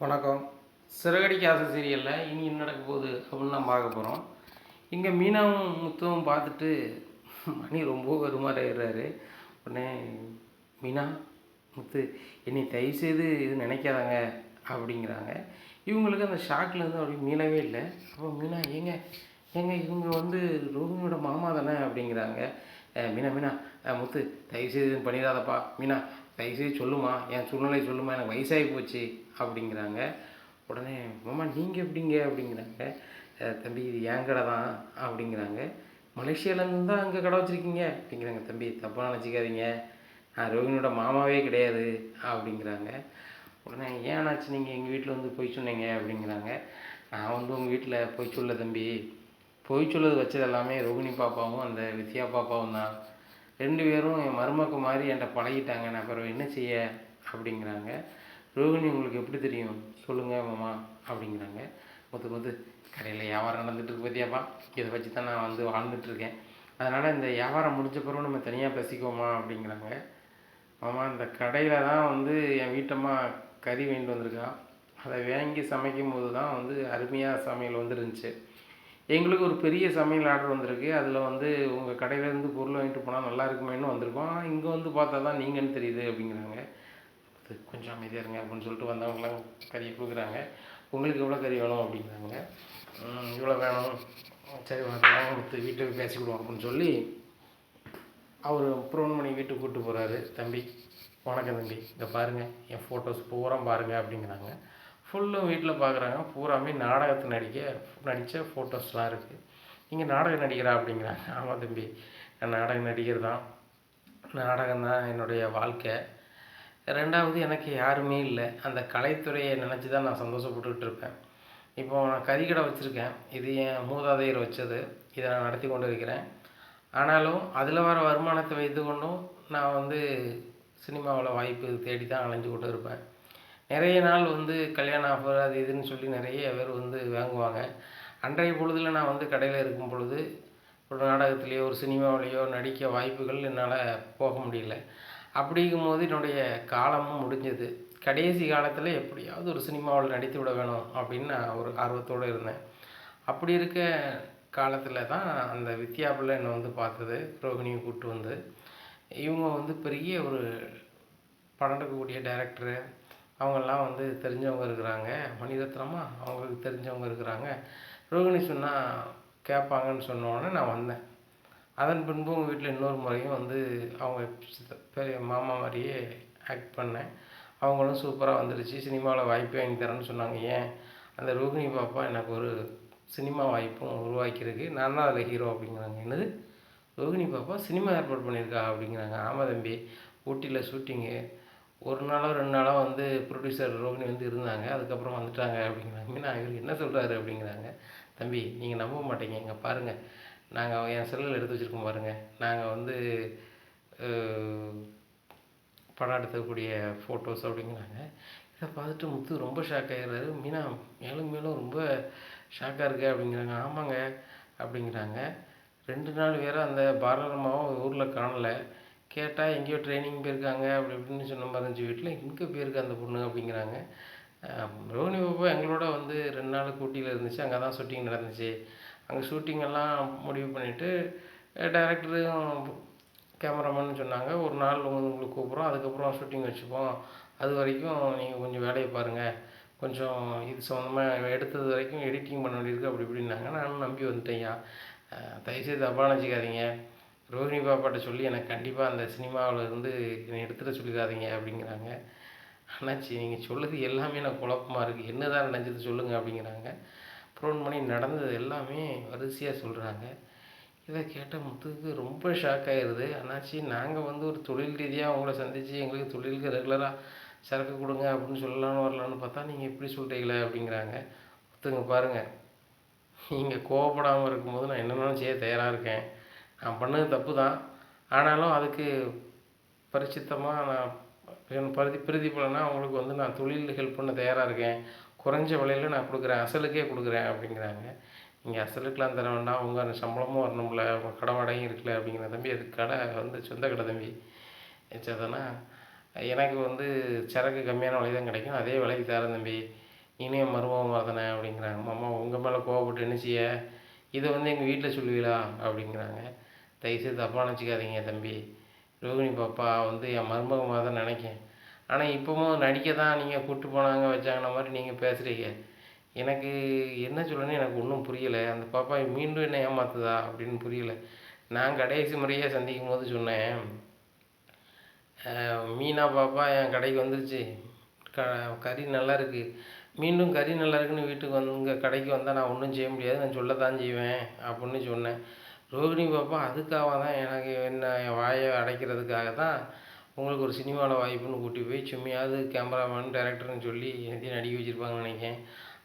வணக்கம். சிறகடிக்க ஆசை சீரியலில் இனி என்ன நடக்க போகுது அப்படின்னு நம்ம பார்க்க போகிறோம். இங்கே மீனாவும் முத்துவும் பார்த்துட்டு மணி ரொம்ப வருமாறாரு. உடனே மீனா முத்து என்னை தயவுசெய்து இது நினைக்காதாங்க அப்படிங்கிறாங்க. இவங்களுக்கு அந்த ஷாக்லேருந்து அப்படி மீளவே இல்லை. அப்போ மீனா ஏங்க ஏங்க இவங்க ரோஹிணியோட மாமா தானே அப்படிங்கிறாங்க. மீனா மீனா முத்து தயவுசெய்து பண்ணிடாதப்பா மீனா, தயவுசெய்து சொல்லுமா, என் சூழ்நிலை சொல்லுமா, எனக்கு வயசாகி போச்சு அப்படிங்கிறாங்க. உடனே மாமா நீங்கள் எப்படிங்க அப்படிங்கிறாங்க. தம்பி இது என் கடை தான் அப்படிங்கிறாங்க. மலேசியாவிலேருந்து தான் அங்கே கடை வச்சுருக்கீங்க அப்படிங்கிறாங்க. தம்பி தப்பாக நினச்சிக்காதீங்க, நான் ரோஹிணியோட மாமாவே கிடையாது அப்படிங்கிறாங்க. உடனே ஏன் ஆச்சு நீங்கள் எங்கள் வீட்டில் போய் சொன்னீங்க அப்படிங்கிறாங்க. நான் உங்கள் வீட்டில் போய் சொல்ல தம்பி, பொய் சொல்லுறது வச்சது எல்லாமே ரோஹிணி பாப்பாவும் அந்த வித்யா பாப்பாவும் தான். 2 பேரும் என் மருமக்கு மாதிரி என்கிட்ட பழகிட்டாங்க, நான் பிறகு என்ன செய்ய அப்படிங்கிறாங்க. ரோஹிணி உங்களுக்கு எப்படி தெரியும் சொல்லுங்கள் மாமா அப்படிங்கிறாங்க. முத்து கடையில் வியாபாரம் நடந்துகிட்ருக்கு பார்த்தியாப்பா, இதை வச்சு தான் நான் வாழ்ந்துட்டுருக்கேன், அதனால் இந்த வியாபாரம் முடிஞ்ச பிறகு நம்ம தனியாக பேசிக்குவோமா அப்படிங்கிறாங்க. மாமா இந்த கடையில் தான் என் வீட்டம்மா கறி வாங்கிட்டு வந்திருக்கா, அதை வாங்கி சமைக்கும் போது தான் அருமையாக சமையல் வந்துருந்துச்சு. எங்களுக்கு ஒரு பெரிய சமையல் ஆர்டர் வந்திருக்கு, அதில் உங்கள் கடையிலேருந்து பொருள் வாங்கிட்டு போனால் நல்லா இருக்குமேனு வந்திருக்கோம், ஆனால் இங்கே பார்த்தா தான் நீங்கன்னு தெரியுது அப்படிங்கிறாங்க. கொஞ்சம் அமைதியாக இருங்க அப்படின்னு சொல்லிட்டு வந்தவங்களாம் கறியை கொடுக்குறாங்க. உங்களுக்கு எவ்வளோ கறி வேணும் அப்படிங்கிறாங்க. இவ்வளோ வேணும், சரி வாங்க கொடுத்து வீட்டுக்கு பேசிக்கிடுவோம் அப்படின்னு சொல்லி அவர் ப்ரோன் பண்ணி வீட்டுக்கு கூப்பிட்டு போகிறாரு. தம்பி வணக்கம் தம்பி, இங்கே பாருங்கள் என் ஃபோட்டோஸ் பூரா பாருங்கள் அப்படிங்கிறாங்க. ஃபுல்லும் வீட்டில் பார்க்குறாங்க, பூராமே நாடகத்தை நடித்த ஃபோட்டோஸ்லாம் இருக்குது. நீங்கள் நாடக நடிகரா அப்படிங்கிறாங்க. ஆமாம் தம்பி, நான் நாடக நடிகர் தான், நாடகம் தான் என்னுடைய வாழ்க்கை. 2வது எனக்கு யாருமே இல்லை, அந்த கலைத்துறையை நினச்சி தான் நான் சந்தோஷப்பட்டுக்கிட்டு இருப்பேன். இப்போது நான் கறிக்கடை வச்சுருக்கேன், இது என் மூதாதையர் வச்சது, இதை நான் நடத்தி கொண்டு இருக்கிறேன். ஆனாலும் அதில் வர வருமானத்தை வைத்து கொண்டும் நான் சினிமாவில் வாய்ப்பு தேடி தான் அலைஞ்சு கொண்டு இருப்பேன். நிறைய நாள் கல்யாண ஆஃபர் அது இதுன்னு சொல்லி நிறைய பேர் வாங்குவாங்க. அன்றைய பொழுதில் நான் கடையில் இருக்கும் பொழுது ஒரு நாடகத்துலேயோ ஒரு சினிமாவிலேயோ நடிக்க வாய்ப்புகள் என்னால் போக முடியல. அப்படிங்கும்போது என்னுடைய காலமும் முடிஞ்சது. கடைசி காலத்தில் எப்படியாவது ஒரு சினிமாவில் நடித்து விட வேணும் அப்படின்னு நான் ஒரு ஆர்வத்தோடு இருந்தேன். அப்படி இருக்க காலத்தில் தான் அந்த வித்யா பிள்ளை என்னை பார்த்தது, ரோஹிணியை கூப்பிட்டு இவங்க பெரிய ஒரு படம் எடுக்கக்கூடிய டைரக்டரு, அவங்கெல்லாம் தெரிஞ்சவங்க இருக்கிறாங்க, மணிரத்னமா அவங்களுக்கு தெரிஞ்சவங்க இருக்கிறாங்க, ரோஹிணி சொன்னால் கேட்பாங்கன்னு சொன்னோடனே நான் வந்தேன். அதன் பின்பு உங்கள் வீட்டில் இன்னொரு முறையும் அவங்க பெரிய மாமா மாதிரியே ஆக்ட் பண்ணேன். அவங்களும் சூப்பராக வந்துடுச்சு, சினிமாவில் வாய்ப்பு வாங்கி தரேன்னு சொன்னாங்க. ஏன் அந்த ரோஹிணி பாப்பா எனக்கு ஒரு சினிமா வாய்ப்பும் உருவாக்கியிருக்கு, நான் தான் அதில் ஹீரோ அப்படிங்கிறாங்க. என்னது ரோஹிணி பாப்பா சினிமா ஏற்பாடு பண்ணியிருக்கா அப்படிங்கிறாங்க. ஆமாம் தம்பி, ஊட்டியில் ஷூட்டிங்கு, 1 நாளோ 2 நாளோ ப்ரொடியூசர் ரோஹிணி இருந்தாங்க, அதுக்கப்புறம் வந்துட்டாங்க அப்படிங்கிறாங்க. நான் இவர் என்ன சொல்கிறாரு அப்படிங்கிறாங்க. தம்பி நீங்கள் நம்ப மாட்டீங்க, இங்கே பாருங்கள், நாங்கள் என் செல்லில் எடுத்து வச்சுருக்கோம் பாருங்கள், நாங்கள் படம் எடுக்கக்கூடிய ஃபோட்டோஸ் அப்படிங்கிறாங்க. இதை பார்த்துட்டு முத்து ரொம்ப ஷாக் ஆகிடுறாரு. மீனா மேலும் மேலும் ரொம்ப ஷாக்காக இருக்கு அப்படிங்கிறாங்க. ஆமாங்க அப்படிங்கிறாங்க. 2 நாள் வேறு அந்த பாரதமாவும் ஊரில் காணலை, கேட்டால் எங்கேயோ ட்ரைனிங் போயிருக்காங்க அப்படி இப்படின்னு சொன்ன மாதிரி இருந்துச்சு, வீட்டில் எங்கே போயிருக்கா அந்த பொண்ணு அப்படிங்கிறாங்க. ரோஹிணி பாப்பா எங்களோட 2 நாள் ஊட்டியில் இருந்துச்சு, அங்கே தான் ஷூட்டிங் நடந்துச்சு, அங்கே ஷூட்டிங்கெல்லாம் முடிவு பண்ணிவிட்டு டைரக்டரும் கேமராமேன்னு சொன்னாங்க, ஒரு நாள் உங்களுக்கு கூப்பிட்றோம், அதுக்கப்புறம் ஷூட்டிங் வச்சுப்போம், அது வரைக்கும் நீங்கள் கொஞ்சம் வேலையை பாருங்கள், கொஞ்சம் இது சம்மந்தமாக எடுத்தது வரைக்கும் எடிட்டிங் பண்ண வேண்டியிருக்கு அப்படி இப்படின்னாங்க. நானும் நம்பி வந்துட்டேன்யா, தயவுசெய்து தப்பாக நினச்சிக்காதீங்க, ரோஹிணி பாப்பாட்ட சொல்லி எனக்கு கண்டிப்பாக அந்த சினிமாவில் என்னை எடுத்துகிட்ட சொல்லிடாதீங்க அப்படிங்கிறாங்க. அண்ணாச்சி நீங்கள் சொல்லுறது எல்லாமே எனக்கு குழப்பமாக இருக்குது, என்ன தான் நினச்சது சொல்லுங்கள் அப்படிங்கிறாங்க. ஃபோன் பண்ணி நடந்தது எல்லாமே வரிசையாக சொல்கிறாங்க. இதை கேட்ட முத்துக்கு ரொம்ப ஷாக் ஆகிடுது. அண்ணாச்சி நாங்கள் ஒரு தொழில் ரீதியாக அவங்கள சந்தித்து எங்களுக்கு தொழிலுக்கு ரெகுலராக சரக்கு கொடுங்க அப்படின்னு சொல்லலான்னு வரலான்னு பார்த்தா நீங்கள் இப்படி சொல்கிறீங்களே அப்படிங்கிறாங்க. முத்துங்க பாருங்கள், நீங்கள் கோவப்படாமல் இருக்கும்போது நான் என்னென்னாலும் செய்ய தயாராக இருக்கேன், நான் பண்ணது தப்பு தான், ஆனாலும் அதுக்கு பரிச்சித்தமாக நான் பிரதிபலனா அவங்களுக்கு நான் தொழில் ஹெல்ப் பண்ண தயாராக இருக்கேன், குறைஞ்ச விலையில் நான் கொடுக்குறேன், அசலுக்கே கொடுக்குறேன் அப்படிங்கிறாங்க. நீங்கள் அசலுக்கெலாம் தர வேண்டாம், உங்கள் அந்த சம்பளமும் வரணும்ல, உங்கள் கடை வாடகையும் இருக்குல்ல அப்படிங்கிற. தம்பி அது கடை சொந்த கடை தம்பி, சரிதானா, எனக்கு சரக்கு கம்மியான விலை தான் கிடைக்கும், அதே விலைக்கு தரேன் தம்பி, இனியும் மருமகன் தானே அப்படிங்கிறாங்க. மாமா உங்கள் மேலே கோவப்பட்டு என்ன செய்ய, இதை வந்து எங்கள் வீட்டில் சொல்லுவீங்களா அப்படிங்கிறாங்க. தயவுசெய்து தப்பாக நினச்சிக்காதீங்க தம்பி, ரோகிணி பாப்பா வந்து என் மருமகமாக தான் நினைக்கேன். ஆனால் இப்போவும் நடிக்க தான் நீங்கள் கூப்பிட்டு போனாங்க வச்சாங்கன்ன மாதிரி நீங்கள் பேசுகிறீங்க. எனக்கு என்ன சொல்லணும்னு எனக்கு ஒன்றும் புரியலை. அந்த பாப்பா மீண்டும் என்ன ஏமாத்துதா அப்படின்னு புரியலை. நான் கடைசி முறையாக சந்திக்கும் போது சொன்னேன், மீனா பாப்பா என் கடைக்கு வந்துருச்சு, கறி நல்லா இருக்குது, மீண்டும் கறி நல்லா இருக்குன்னு வீட்டுக்கு வந்து இங்கே கடைக்கு வந்தால் நான் ஒன்றும் செய்ய முடியாது, நான் சொல்லத்தான் செய்வேன் அப்படின்னு சொன்னேன். ரோகிணி பாப்பா அதுக்காக தான் எனக்கு என்ன என் வாயை அடைக்கிறதுக்காக தான் உங்களுக்கு ஒரு சினிமாவில் வாய்ப்புன்னு கூட்டி போய் சும்மையாவது கேமராமேன் டைரக்டர்னு சொல்லி எதையும் நடிக்க வச்சுருப்பாங்கன்னு நினைக்கிறேன்.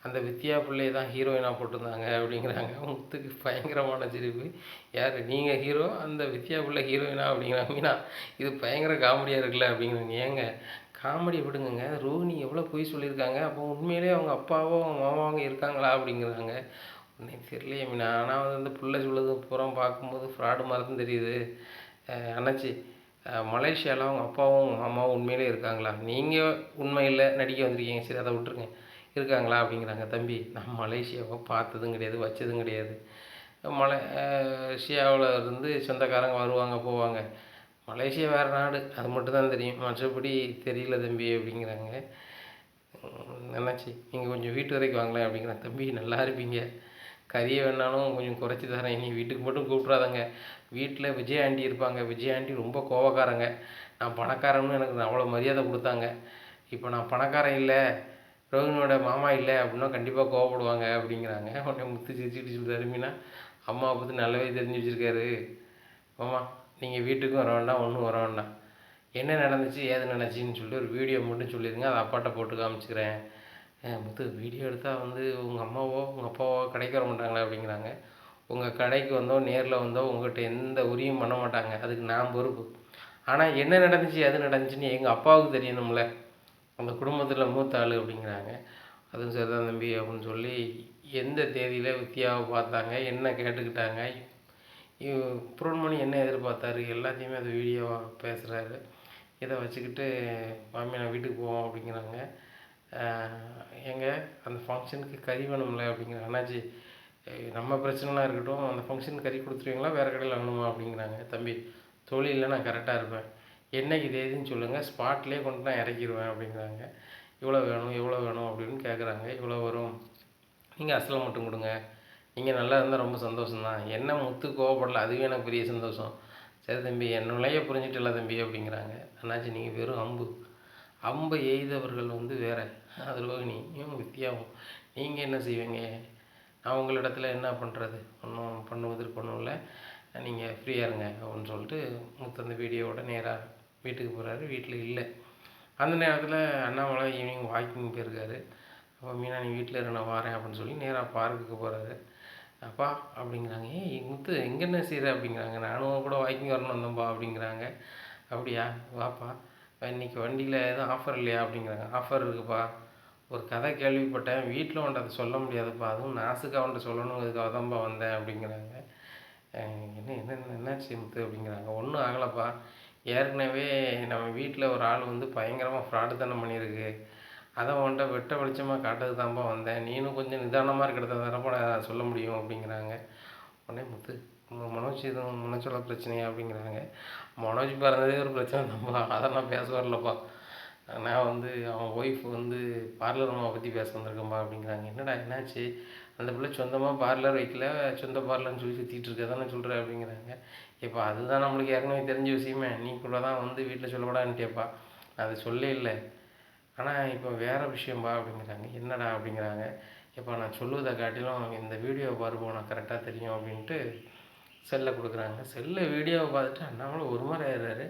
அந்த வித்யா பிள்ளையை தான் ஹீரோயினாக போட்டிருந்தாங்க அப்படிங்கிறாங்க. முத்துக்கு பயங்கரமான சிரிப்பு. யார் நீங்கள் ஹீரோ, அந்த வித்யா பிள்ளை ஹீரோயினா அப்படிங்கிறாங்க. மீனா இது பயங்கர காமெடியாக இருக்குல்ல அப்படிங்கிறாங்க. ஏங்க காமெடி விடுங்கங்க, ரோஹிணி எவ்வளோ பொய் சொல்லியிருக்காங்க, அப்போ உண்மையிலே அவங்க அப்பாவோ அவங்க மாமாவங்க இருக்காங்களா அப்படிங்கிறாங்க. உடனே தெரியலையே மீனா, ஆனால் வந்து அந்த பிள்ளை சொல்லுறது புறம் பார்க்கும்போது ஃப்ராடு மாதிரி தான் தெரியுது. அண்ணாச்சி மலேசியாவில் அவங்க அப்பாவும் மாமாவும் உண்மையிலே இருக்காங்களா, நீங்கள் உண்மையில் நடிக்க வந்திருக்கீங்க சரி அதை விட்டுருங்க, இருக்காங்களா அப்படிங்கிறாங்க. தம்பி நான் மலேசியாவை பார்த்ததும் கிடையாது வச்சதும் கிடையாது. மலேசியாவில் இருந்து சொந்தக்காரங்க வருவாங்க போவாங்க, மலேசியா வேறு நாடு அது மட்டும்தான் தெரியும், மற்றபடி தெரியல தம்பி அப்படிங்கிறாங்க. என்னாச்சு நீங்கள் கொஞ்சம் வீட்டு வரைக்கும் வாங்களேன் அப்படிங்கிறேன். தம்பி நல்லா இருப்பீங்க, கறியை வேணாலும் கொஞ்சம் குறைச்சி தரேன், இனி வீட்டுக்கு மட்டும் கூப்பிட்றாதங்க, வீட்டில் விஜய் ஆண்டி இருப்பாங்க, விஜய் ஆண்டி ரொம்ப கோவக்காரங்க, நான் பணக்காரன்னு எனக்கு அவ்வளோ மரியாதை கொடுத்தாங்க, இப்போ நான் பணக்காரன் இல்லை, ரோஹினியோட மாமா இல்லை அப்படின்னா கண்டிப்பாக கோவப்படுவாங்க அப்படிங்கிறாங்க. உடனே முத்து சிரிச்சுட்டு சொல்கிறாரு, மீனா அம்மாவை பற்றி நல்லாவே தெரிஞ்சு வச்சுருக்காரு, மாமா நீங்கள் வீட்டுக்கும் வர வேண்டாம் ஒன்றும் வர வேண்டாம், என்ன நடந்துச்சு ஏது நடந்துச்சின்னு சொல்லிட்டு ஒரு வீடியோ மட்டும் சொல்லிடுங்க, அதை அப்பாட்ட போட்டு காமிச்சிக்கிறேன். முத்து வீடியோ எடுத்தால் வந்து உங்கள் அம்மாவோ உங்கள் அப்பாவோ கடைக்கு வர மாட்டாங்களா அப்படிங்கிறாங்க. உங்கள் கடைக்கு வந்தோ நேரில் வந்தோ உங்கள்கிட்ட எந்த உரியும் பண்ண மாட்டாங்க, அதுக்கு நான் பொறுப்பு. ஆனால் என்ன நடந்துச்சு எது நடந்துச்சுன்னு எங்கள் அப்பாவுக்கு தெரியணும்ல, அந்த குடும்பத்தில் மூத்த ஆள் அப்படிங்கிறாங்க. அதுவும் சரிதான் தம்பி அப்படின்னு சொல்லி எந்த தேதியில் வித்தியாவை பார்த்தாங்க, என்ன கேட்டுக்கிட்டாங்க, புரோன்மணி என்ன எதிர்பார்த்தாரு எல்லாத்தையுமே அது வீடியோவாக பேசுகிறாரு. இதை வச்சுக்கிட்டு மாமி நான் வீட்டுக்கு போவோம் அப்படிங்கிறாங்க. எங்க அந்த ஃபங்க்ஷனுக்கு கறி வேணும்ல அப்படிங்கிற. அண்ணாச்சி நம்ம பிரச்சனைலாம் இருக்கட்டும், அந்த ஃபங்க்ஷனுக்கு கறி கொடுத்துருவீங்களா வேறு கடையில் வாங்கணுமா அப்படிங்கிறாங்க. தம்பி தொழிலில் நான் கரெக்டாக இருப்பேன், என்னைக்கு தேதின்னு சொல்லுங்கள், ஸ்பாட்லேயே கொண்டு நான் இறக்கிடுவேன் அப்படிங்கிறாங்க. இவ்வளோ வேணும் எவ்வளோ வேணும் அப்படின்னு கேட்குறாங்க. இவ்வளோ வரும், நீங்கள் அசலை மட்டும் கொடுங்க, நீங்கள் நல்லா இருந்தால் ரொம்ப சந்தோஷம்தான், என்ன முத்து கோவப்படல அதுவே எனக்கு பெரிய சந்தோஷம். சரி தம்பி என்னுள்ளையே புரிஞ்சிட்டல தம்பி அப்படிங்கிறாங்க. அண்ணாச்சி நீங்கள் வெறும் அம்பை எய்தவர்கள் வந்து வேறு, அது ரோஹிணியும் வித்தியாவும், நீங்கள் என்ன செய்வீங்க, நான் உங்களிடத்துல என்ன பண்ணுறது, ஒன்றும் பண்ணுவதற்கு ஒன்றும் இல்லை, நீங்கள் ஃப்ரீயாக இருங்க அப்படின்னு சொல்லிட்டு முத்து அந்த வீடியோவோட நேராக வீட்டுக்கு போகிறாரு. வீட்டில் இல்லை. அந்த நேரத்தில் அண்ணாமலை ஈவினிங் வாக்கிங் போயிருக்காரு. அப்போ மீனா நீ வீட்டில் இரு நான் வரேன் அப்படின்னு சொல்லி நேராக பார்க்குக்கு போகிறாரு. அப்பா அப்படிங்கிறாங்க. முத்து எங்கே என்ன செய்கிற அப்படிங்கிறாங்க. நானும் கூட வாக்கிங் வரணும் வந்தோம்பா அப்படிங்கிறாங்க. அப்படியா வாப்பா, இன்றைக்கி வண்டியில் எதுவும் ஆஃபர் இல்லையா அப்படிங்கிறாங்க. ஆஃபர் இருக்குப்பா, ஒரு கதை கேள்விப்பட்டேன், வீட்டில் வந்துட்டு அதை சொல்ல முடியாதுப்பா, அதுவும் நாசுக்காக வந்துட்டு சொல்லணுங்கிறதுக்காக தான்ப்பா வந்தேன் அப்படிங்கிறாங்க. என்னாச்சு முத்து அப்படிங்கிறாங்க. ஒன்றும் ஆகலைப்பா, ஏற்கனவே நம்ம வீட்டில் ஒரு ஆள் வந்து பயங்கரமாக ஃப்ராடுத்தனம் பண்ணியிருக்கு, அதை உன்ட்ட வெட்ட வெளிச்சமாக காட்டுறது தான்ப்பா வந்தேன், நீனும் கொஞ்சம் நிதானமாக இருக்கிறத தானப்பா நான் சொல்ல முடியும் அப்படிங்கிறாங்க. உடனே முத்து மனோஜ் எதுவும் மனசோட பிரச்சனையா அப்படிங்கிறாங்க. மனோஜ் பிறந்ததே ஒரு பிரச்சனை தான்ப்பா, அதை நான் பேச வரலப்பா, நான் வந்து அவன் ஒய்ஃப் வந்து பார்லர் அம்மாவை பற்றி பேச வந்திருக்கேன்ப்பா அப்படிங்கிறாங்க. என்னடா என்னாச்சு, அந்த பிள்ளை சொந்தமாக பார்லர் வைக்கல, சொந்த பார்லர்னு சொல்லி சுற்றிட்டு இருக்க தானே சொல்கிறேன் அப்படிங்கிறாங்க. இப்போ அதுதான் நம்மளுக்கு ஏற்கனவே தெரிஞ்ச விஷயமே, நீ கூட தான் வந்து வீட்டில் சொல்லக்கூடாதுன்ட்டேப்பா, அது சொல்லே இல்லை, ஆனால் இப்போ வேறு விஷயம்பா அப்படிங்கிறாங்க. என்னடா அப்படிங்கிறாங்க. இப்போ நான் சொல்லுவதை காட்டிலும் இந்த வீடியோவை பாருப்போம் நான் கரெக்டாக தெரியும் அப்படின்ட்டு செல்லை கொடுக்குறாங்க. செல்லில் வீடியோவை பார்த்துட்டு அண்ணாமலை ஒரு மாதிரி ஆயிடுறாரு.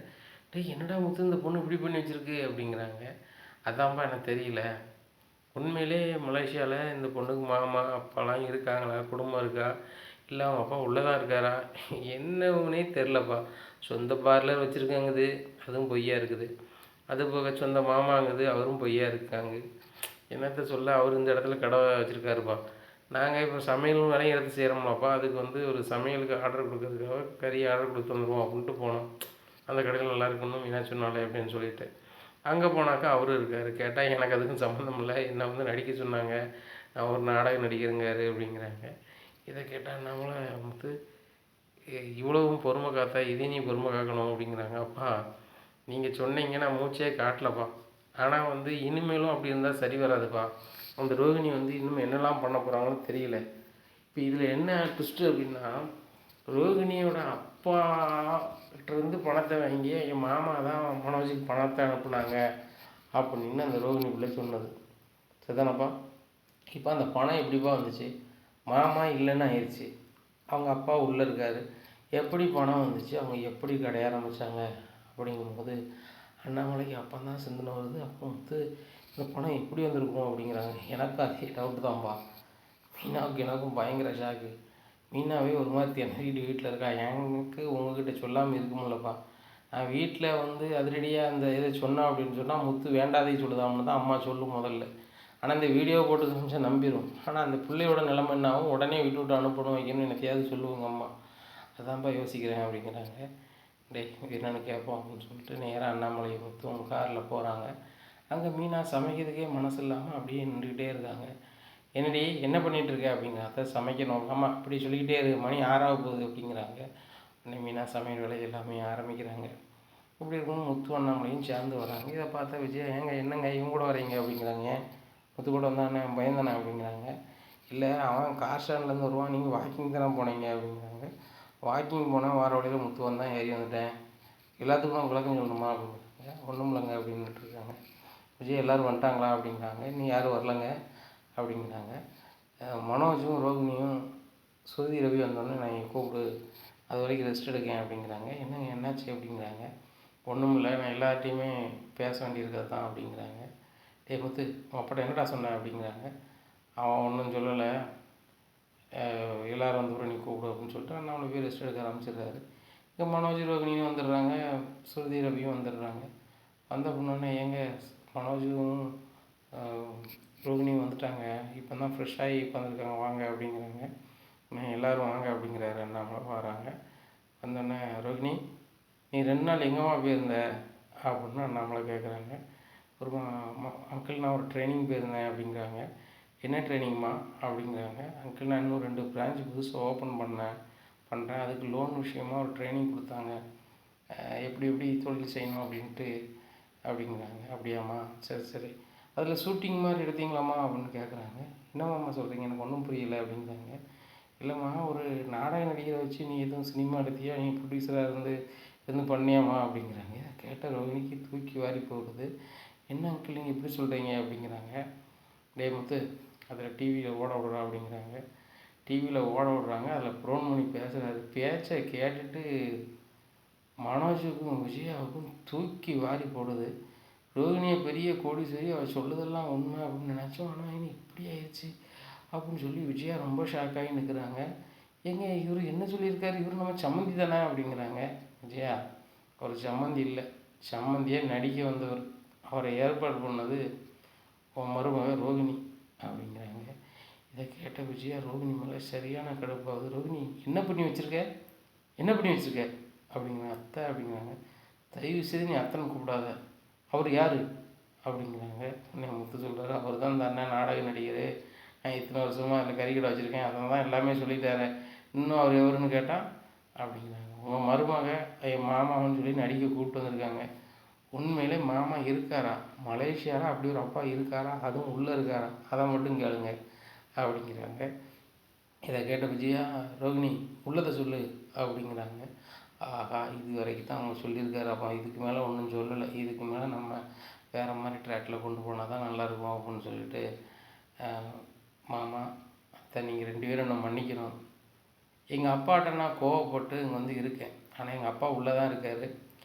டேய் என்னடா முத்து இந்த பொண்ணு இப்படி பண்ணி வச்சுருக்கு அப்படிங்கிறாங்க. அதான்ப்பா எனக்கு தெரியல, உண்மையிலே மலேசியாவில் இந்த பொண்ணுக்கு மாமா அப்பாலாம் இருக்காங்களா, குடும்பம் இருக்கா, இல்லை அவங்க அப்பா உள்ளே தான் இருக்காரா, என்னன்னே தெரிலப்பா, சொந்த பார்லர் வச்சுருக்காங்குது அதுவும் பொய்யா இருக்குது, அது போக சொந்த மாமாங்குது அவரும் பொய்யா இருக்காங்க, என்னத்த சொல்ல, அவர் இந்த இடத்துல கடை வச்சுருக்காருப்பா, நாங்கள் இப்போ சமையல் வேலையும் எடுத்து செய்கிறோம்லாப்பா, அதுக்கு வந்து ஒரு சமையலுக்கு ஆர்டர் கொடுக்கறதுக்காக கறி ஆர்டர் கொடுத்து வந்துடுவோம் அப்படின்ட்டு போனோம், அந்த கடையில் நல்லா இருக்குன்னு மீனாட்சி சொன்னாலே அப்படின்னு சொல்லிட்டு அங்கே போனாக்கா அவரும் இருக்கார். கேட்டால் எனக்கு அதுக்கும் சம்மந்தம் இல்லை, என்னை வந்து நடிக்க சொன்னாங்க, நான் ஒரு நாடக நடிகருங்காரு அப்படிங்கிறாங்க. இதை கேட்டால் நம்மள வந்து இவ்வளவும் பொறுமை காத்தா இதையும் நீ பொறுமை காக்கணும் அப்படிங்கிறாங்க. அப்பா நீங்கள் சொன்னீங்க, நான் மூச்சே காட்டலப்பா. ஆனால் வந்து இனிமேலும் அப்படி இருந்தால் சரி வராதுப்பா. அந்த ரோகிணி வந்து இன்னும் என்னெல்லாம் பண்ண போகிறாங்கன்னு தெரியல. இப்போ இதில் என்ன ட்விஸ்ட்டு அப்படின்னா, ரோகிணியோட அப்பா கிட்டேருந்து பணத்தை வாங்கி என் மாமா தான் மனோஜுக்கு பணத்தை அனுப்புனாங்க அப்படின்னு அந்த ரோகிணி பிள்ளை சொன்னது சரிதானப்பா. இப்போ அந்த பணம் எப்படிப்பா வந்துச்சு? மாமா இல்லைன்னு ஆயிடுச்சு, அவங்க அப்பா உள்ளே இருக்கார், எப்படி பணம் வந்துச்சு, அவங்க எப்படி கடைய ஆரம்பித்தாங்க அப்படிங்கும்போது அண்ணாமலைக்கு அப்போ தான் சிந்தனை வருது. அப்போ வந்து இந்த பணம் எப்படி வந்திருக்கும் அப்படிங்கிறாங்க. எனக்கு அதே டவுட்டு தான்ப்பா. மீனாவுக்கு எனக்கும் பயங்கர ஷாக்கு. மீனாவே ஒரு மாதிரி திணறிட்டு வீட்டில் இருக்கா. எனக்கு உங்ககிட்ட சொல்லாமல் இருக்குமில்லப்பா. நான் வீட்டில் வந்து அதிரடியாக அந்த இதை சொன்னேன் அப்படின்னு சொன்னால் முத்து வேண்டாதே சொல்லுதாம்னு தான் அம்மா சொல்லும் முதல்ல. ஆனால் இந்த வீடியோ போட்டு காமிச்சா நம்பிடும். ஆனால் அந்த பிள்ளையோட நிலைமை என்னாகும், உடனே விட்டு அனுப்பணும் வைக்கணும்னு எனக்கையாவது சொல்லுவாங்க அம்மா. அதான்ப்பா யோசிக்கிறேன் அப்படிங்கிறாங்க. என்னென்னு கேட்போம் அப்படின்னு சொல்லிட்டு நேராக அண்ணாமலை முத்தும் காரில் போகிறாங்க. அங்கே மீனா சமைக்கிறதுக்கே மனசு இல்லாமல் அப்படியே நின்றுக்கிட்டே இருக்காங்க. என்னடி என்ன பண்ணிகிட்ருக்க அப்படிங்கிற. அதை சமைக்கணும். ஆமாம் அப்படி சொல்லிக்கிட்டே இருக்கு, மணி 6 போகுது அப்படிங்கிறாங்க. உடனே மீனா சமையல் வேலை எல்லாமே ஆரம்பிக்கிறாங்க. இப்படி இருக்கும் முத்து அண்ணாமலையும் சேர்ந்து வராங்க. இதை பார்த்தா விஜயா, ஏங்க என்னங்க இவங்க கூட வரீங்க அப்படிங்கிறாங்க. முத்து கூட வந்தானே பயந்தானே அப்படிங்கிறாங்க. இல்லை அவன் கார் ஸ்டாண்ட்லேருந்து வருவான், நீங்கள் வாக்கிங் தானே போனீங்க அப்படிங்கிறாங்க. வாக்கிங் போனால் வார வழியில் முத்து வந்தான், ஏறி வந்துட்டேன், எல்லாத்துக்கும் விளக்கம் சொல்லணுமா அப்படிங்கிறாங்க. ஒன்றும் இல்லைங்க அப்படின்ட்டு இருக்காங்க. விஜய் எல்லோரும் வந்துட்டாங்களா அப்படிங்கிறாங்க. நீ யாரும் வரலங்க அப்படிங்கிறாங்க. மனோஜும் ரோகிணியும் சுருதி ரவி வந்தோடனே நான் இங்கே கூப்பிடு, அது வரைக்கும் ரெஸ்ட் எடுக்கேன் அப்படிங்கிறாங்க. என்னங்க என்னாச்சு அப்படிங்கிறாங்க. ஒன்றும் இல்லை, நான் எல்லார்ட்டையுமே பேச வேண்டியிருக்கிறது தான் அப்படிங்கிறாங்க. முத்து அப்பட என்னடா சொன்னேன் அப்படிங்கிறாங்க. அவன் ஒன்றும் சொல்லலை, எல்லோரும் வந்து நீ கூப்பிடு அப்படின்னு சொல்லிட்டு அண்ணாமலை போய் ரெஸ்ட் எடுக்க ஆரம்பிச்சிடுறாரு. இங்கே மனோஜ் ரோகிணியும் வந்துடுறாங்க, சுருதி ரவியும் வந்துடுறாங்க. வந்த பொண்ணோடனே ஏங்க மனோஜும் ரோகிணியும் வந்துட்டாங்க, இப்போ தான் ஃப்ரெஷ்ஷாகி உட்காந்துருக்காங்க, வாங்க அப்படிங்கிறாங்க. எல்லோரும் வாங்க அப்படிங்கிறாரு அண்ணாமலை. வராங்க. வந்தோடனே ரோகிணி நீ 2 நாள் எங்கேம்மா போயிருந்த அப்படின்னு அண்ணாமலை கேட்குறாங்க. ஒரு அங்கிள் நான் ஒரு ட்ரைனிங் போயிருந்தேன் அப்படிங்கிறாங்க. என்ன ட்ரைனிங்மா அப்படிங்கிறாங்க. அங்கிள் நான் இன்னும் 2 பிரான்ச் புதுசாக ஓப்பன் பண்ணுறேன், அதுக்கு லோன் விஷயமாக ஒரு ட்ரைனிங் கொடுத்தாங்க, எப்படி தொழில் செய்யணும் அப்படின்ட்டு அப்படிங்கிறாங்க. அப்படியாம்மா, சரி சரி, அதில் ஷூட்டிங் மாதிரி எடுத்தீங்களாம்மா அப்படின்னு கேட்குறாங்க. என்னம்மா சொல்கிறீங்க, எனக்கு ஒன்றும் புரியலை அப்படிங்கிறாங்க. இல்லைம்மா, ஒரு நாடக நடிகரை வச்சு நீ எதுவும் சினிமா எடுத்தியா, நீ ப்ரொடியூசராக இருந்து பண்ணியாம்மா அப்படிங்கிறாங்க. கேட்ட ரோகிணிக்கு தூக்கி வாரி போகுது. என்ன அங்கிள் நீங்கள் எப்படி சொல்கிறீங்க அப்படிங்கிறாங்க. முத்து அதில் டிவியில் ஓட விடுறா அப்படிங்கிறாங்க. டிவியில் ஓட விடுறாங்க, அதில் புரோன்மணி பேசுகிறாரு. பேச்சை கேட்டுட்டு மனோஜுக்கும் விஜயாவுக்கும் தூக்கி வாரி போடுது. ரோகிணியை பெரிய கோடீஸ்வரி, அவள் சொல்லுதெல்லாம் உண்மை அப்படின்னு நினச்சோம், ஆனால் இனி இப்படி ஆயிடுச்சு அப்படின்னு சொல்லி விஜயா ரொம்ப ஷாக்காகி நிற்கிறாங்க. ஏங்க இவர் என்ன சொல்லியிருக்காரு, இவர் நம்ம சம்மந்தி தானே அப்படிங்கிறாங்க. விஜயா அவர் சம்மந்தி இல்லை, சம்மந்தியே நடிக்க வந்தவர், அவரை ஏற்பாடு பண்ணது உன் மருமக ரோகிணி அப்படிங்கிறாங்க. இதை கேட்ட விஜயா ரோகிணி மேலே சரியான கடுப்பாகுது. ரோகிணி என்ன பண்ணி வச்சுருக்க அப்படிங்கிறாங்க. அத்தை அப்படிங்கிறாங்க. தயவு செய்து நீ அத்தனை கூப்பிடாத, அவர் யார் அப்படிங்கிறாங்க. உடனே முத்து சொல்கிறாரு, அவர் தான் இந்த அண்ணன் நாடக நடிகர், நான் இத்தனை வருஷமாக அதில் கறிக்கடை வச்சுருக்கேன், அதனால தான் எல்லாமே சொல்லிட்டாரு, இன்னும் அவர் எவருன்னு கேட்டால் அப்படிங்கிறாங்க. உங்கள் மருமக என் மாமான்னு சொல்லி நடிக்க கூப்பிட்டு வந்திருக்காங்க. உண்மையிலே மாமா இருக்காரா, மலேசியாரா அப்படி ஒரு அப்பா இருக்காரா, அதுவும் உள்ளே இருக்காரா, அதை மட்டும் கேளுங்க அப்படிங்கிறாங்க. இதை கேட்ட விஜயா, ரோகிணி உள்ளதை சொல்லு அப்படிங்கிறாங்க. ஆஹா, இது வரைக்கும் தான் அவங்க சொல்லியிருக்காரு, அப்போ இதுக்கு மேலே ஒன்றும் சொல்லலை, இதுக்கு மேலே நம்ம வேறு மாதிரி ட்ராக்கில் கொண்டு போனால் தான் நல்லாயிருக்கும் அப்படின்னு சொல்லிட்டு, மாமா அத்தை நீங்கள் 2 பேரும் நான் மன்னிக்கணும், எங்கள் அப்பாட்ட நான் கோவப்பட்டு இங்கே வந்து இருக்கேன், ஆனால் எங்கள் அப்பா உள்ளே தான் இருக்கார்,